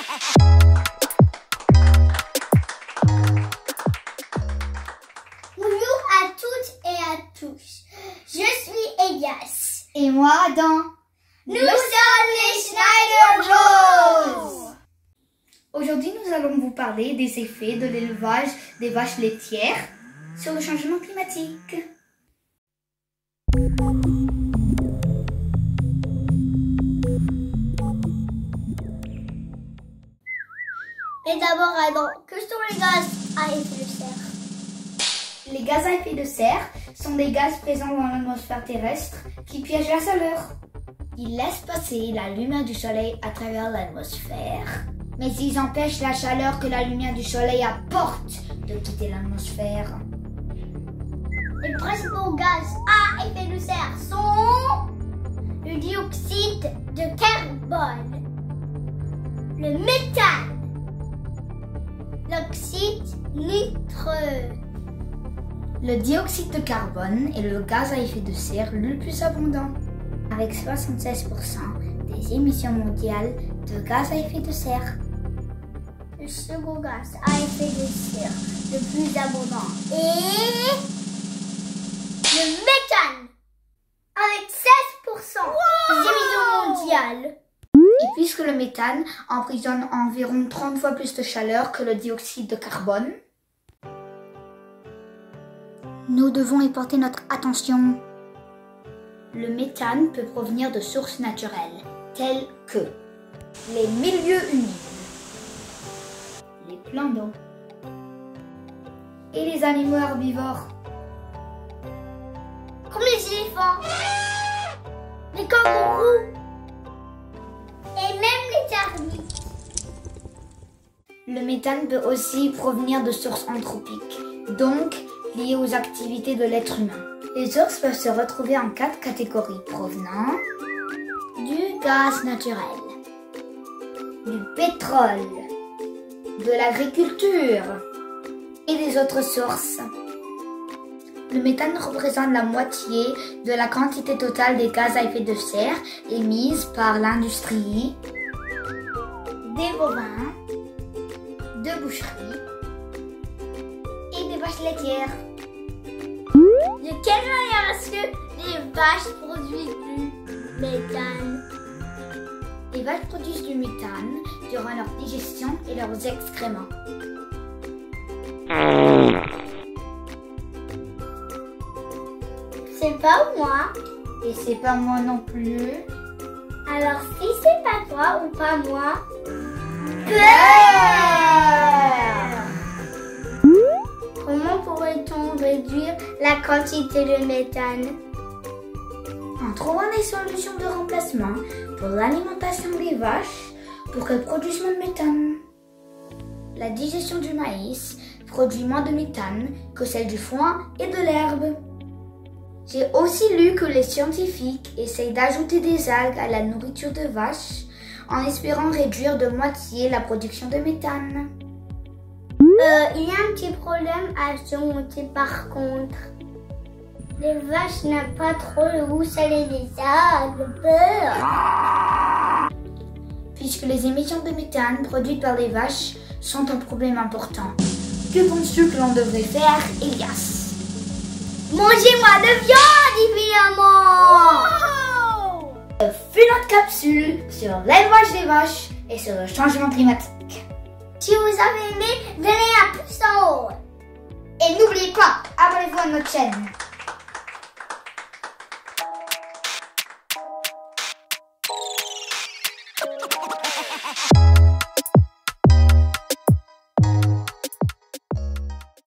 Bonjour à toutes et à tous. Je suis Elias. Et moi, Adam. Nous sommes les Schneider Bros. Aujourd'hui, nous allons vous parler des effets de l'élevage des vaches laitières sur le changement climatique. Et d'abord, Adam, que sont les gaz à effet de serre? Les gaz à effet de serre sont des gaz présents dans l'atmosphère terrestre qui piègent la chaleur. Ils laissent passer la lumière du soleil à travers l'atmosphère, mais ils empêchent la chaleur que la lumière du soleil apporte de quitter l'atmosphère. Les principaux gaz à effet de serre sont le dioxyde de carbone, le méthane, l'oxyde nitreux. Le dioxyde de carbone est le gaz à effet de serre le plus abondant, avec 76% des émissions mondiales de gaz à effet de serre. Le second gaz à effet de serre le plus abondant est le méthane, avec 16% des émissions mondiales. Et puisque le méthane emprisonne environ 30 fois plus de chaleur que le dioxyde de carbone, nous devons y porter notre attention. Le méthane peut provenir de sources naturelles, telles que les milieux humides, les plans d'eau et les animaux herbivores. Comme les éléphants, les kangourous et même les termites. Le méthane peut aussi provenir de sources anthropiques, donc liées aux activités de l'être humain. Les sources peuvent se retrouver en 4 catégories provenant du gaz naturel, du pétrole, de l'agriculture et des autres sources. Le méthane représente la moitié de la quantité totale des gaz à effet de serre émises par l'industrie, des bovins, de boucherie et des vaches laitières. De quelle manière est-ce que les vaches produisent du méthane? Les vaches produisent du méthane durant leur digestion et leurs excréments. C'est pas moi. Et c'est pas moi non plus. Alors si c'est pas toi ou pas moi, comment pourrait-on réduire la quantité de méthane? En trouvant des solutions de remplacement pour l'alimentation des vaches pour qu'elles produisent moins de méthane. La digestion du maïs produit moins de méthane que celle du foin et de l'herbe. J'ai aussi lu que les scientifiques essayent d'ajouter des algues à la nourriture de vaches en espérant réduire de moitié la production de méthane. Il y a un petit problème à surmonter par contre. Les vaches n'aiment pas trop le goût salé des algues. Puisque les émissions de méthane produites par les vaches sont un problème important. Que penses-tu que l'on devrait faire, Elias? Mangez moins de viande, évidemment! Wow! Ce fut notre capsule sur l'élevage des vaches et sur le changement climatique. Si vous avez aimé, donnez un pouce en haut. Et n'oubliez pas, abonnez-vous à notre chaîne.